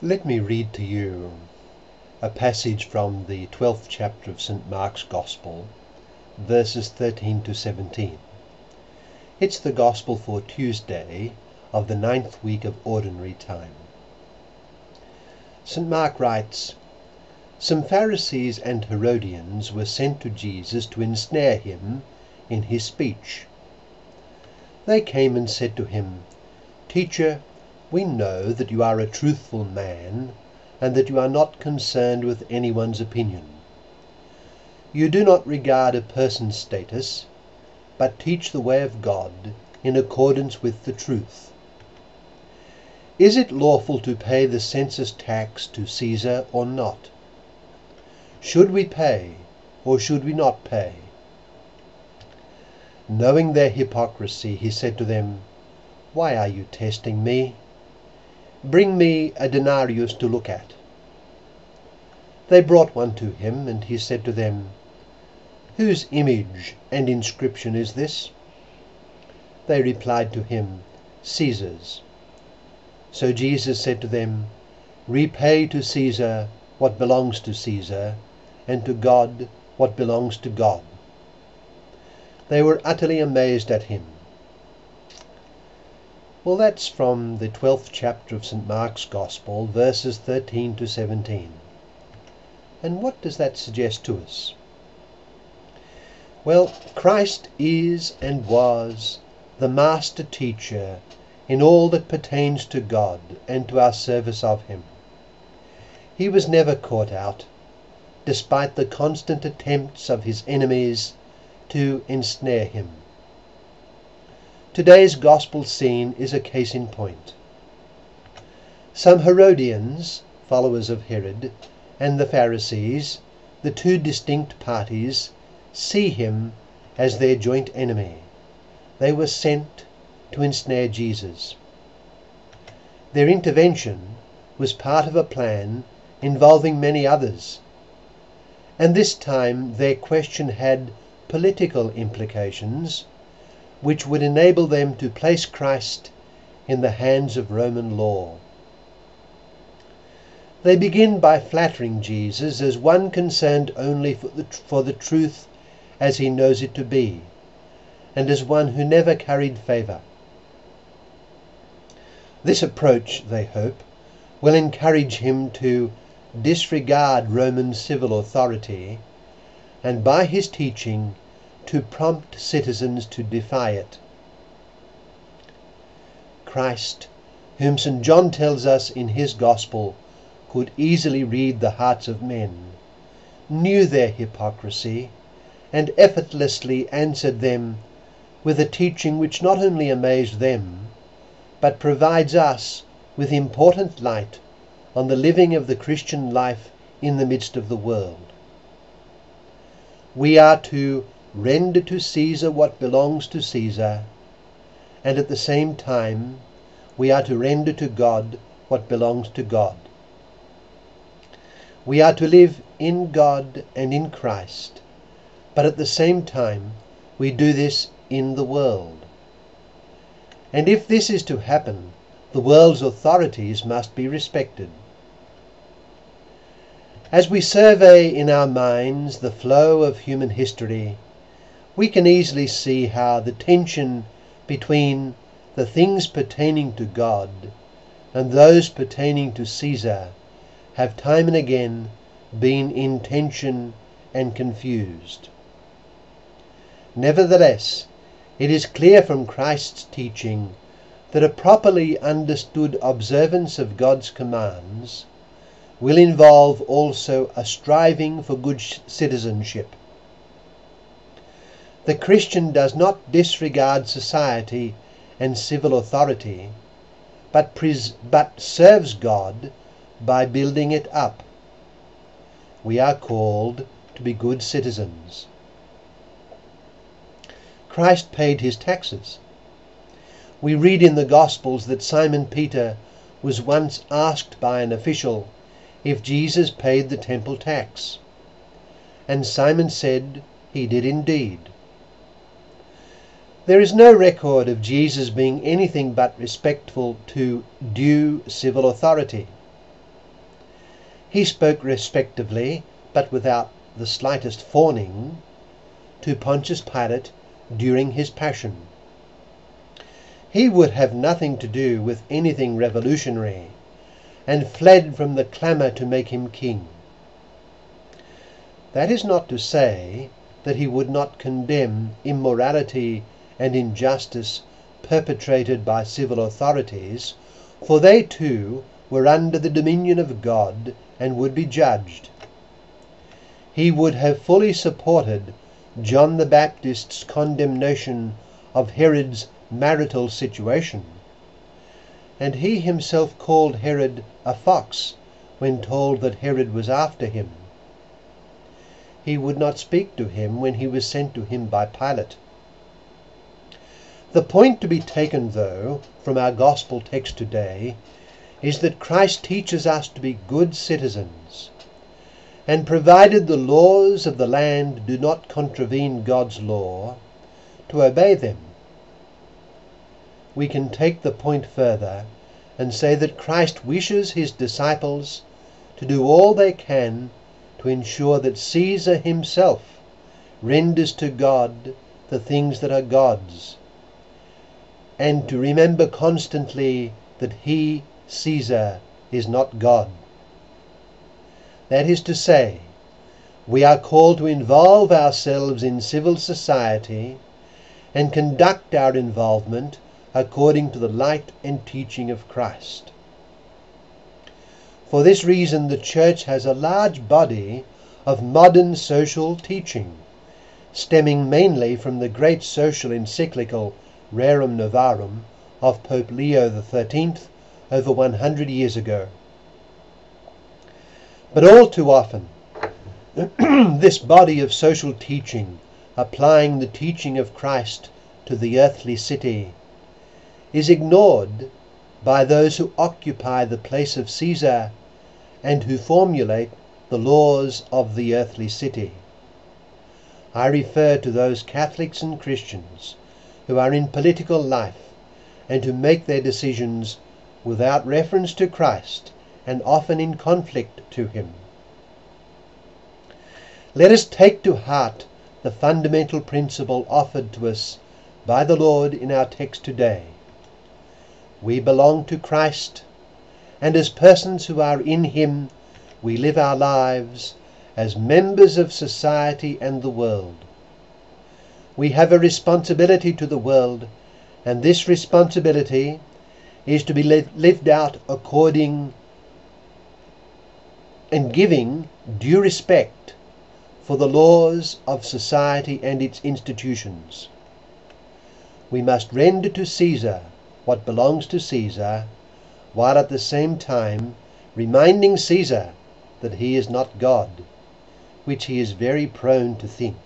Let me read to you a passage from the 12th chapter of St. Mark's Gospel, verses 13 to 17. It's the Gospel for Tuesday of the 9th week of Ordinary Time. St. Mark writes, "Some Pharisees and Herodians were sent to Jesus to ensnare him in his speech. They came and said to him, 'Teacher, we know that you are a truthful man and that you are not concerned with anyone's opinion. You do not regard a person's status, but teach the way of God in accordance with the truth. Is it lawful to pay the census tax to Caesar or not? Should we pay or should we not pay?' Knowing their hypocrisy, he said to them, 'Why are you testing me? Bring me a denarius to look at.' They brought one to him, and he said to them, 'Whose image and inscription is this?' They replied to him, 'Caesar's.' So Jesus said to them, 'Repay to Caesar what belongs to Caesar, and to God what belongs to God.' They were utterly amazed at him." Well, that's from the 12th chapter of St. Mark's Gospel, verses 13 to 17. And what does that suggest to us? Well, Christ is and was the master teacher in all that pertains to God and to our service of him. He was never caught out, despite the constant attempts of his enemies to ensnare him. Today's gospel scene is a case in point. Some Herodians, followers of Herod, and the Pharisees, the two distinct parties, see him as their joint enemy. They were sent to ensnare Jesus. Their intervention was part of a plan involving many others, and this time their question had political implications which would enable them to place Christ in the hands of Roman law. They begin by flattering Jesus as one concerned only for the truth as he knows it to be, and as one who never carried favour. This approach, they hope, will encourage him to disregard Roman civil authority, and by his teaching to prompt citizens to defy it. Christ, whom St. John tells us in his Gospel could easily read the hearts of men, knew their hypocrisy and effortlessly answered them with a teaching which not only amazed them, but provides us with important light on the living of the Christian life in the midst of the world. We are to render to Caesar what belongs to Caesar, and at the same time we are to render to God what belongs to God. We are to live in God and in Christ, but at the same time we do this in the world. And if this is to happen, the world's authorities must be respected. As we survey in our minds the flow of human history, we can easily see how the tension between the things pertaining to God and those pertaining to Caesar have time and again been in tension and confused. Nevertheless, it is clear from Christ's teaching that a properly understood observance of God's commands will involve also a striving for good citizenship. The Christian does not disregard society and civil authority, but serves God by building it up. We are called to be good citizens. Christ paid his taxes. We read in the Gospels that Simon Peter was once asked by an official if Jesus paid the temple tax, and Simon said he did indeed. There is no record of Jesus being anything but respectful to due civil authority. He spoke respectively, but without the slightest fawning, to Pontius Pilate during his passion. He would have nothing to do with anything revolutionary, and fled from the clamour to make him king. That is not to say that he would not condemn immorality and injustice perpetrated by civil authorities, for they too were under the dominion of God and would be judged. He would have fully supported John the Baptist's condemnation of Herod's marital situation, and he himself called Herod a fox when told that Herod was after him. He would not speak to him when he was sent to him by Pilate. The point to be taken, though, from our gospel text today is that Christ teaches us to be good citizens, and provided the laws of the land do not contravene God's law, to obey them. We can take the point further and say that Christ wishes his disciples to do all they can to ensure that Caesar himself renders to God the things that are God's, and to remember constantly that he, Caesar, is not God. That is to say, we are called to involve ourselves in civil society and conduct our involvement according to the light and teaching of Christ. For this reason, the Church has a large body of modern social teaching, stemming mainly from the great social encyclical Rerum Novarum of Pope Leo XIII over 100 years ago. But all too often, this body of social teaching, applying the teaching of Christ to the earthly city, is ignored by those who occupy the place of Caesar and who formulate the laws of the earthly city. I refer to those Catholics and Christians who are in political life and who make their decisions without reference to Christ and often in conflict to him. Let us take to heart the fundamental principle offered to us by the Lord in our text today. We belong to Christ, and as persons who are in him, we live our lives as members of society and the world. We have a responsibility to the world, and this responsibility is to be lived out according and giving due respect for the laws of society and its institutions. We must render to Caesar what belongs to Caesar, while at the same time reminding Caesar that he is not God, which he is very prone to think.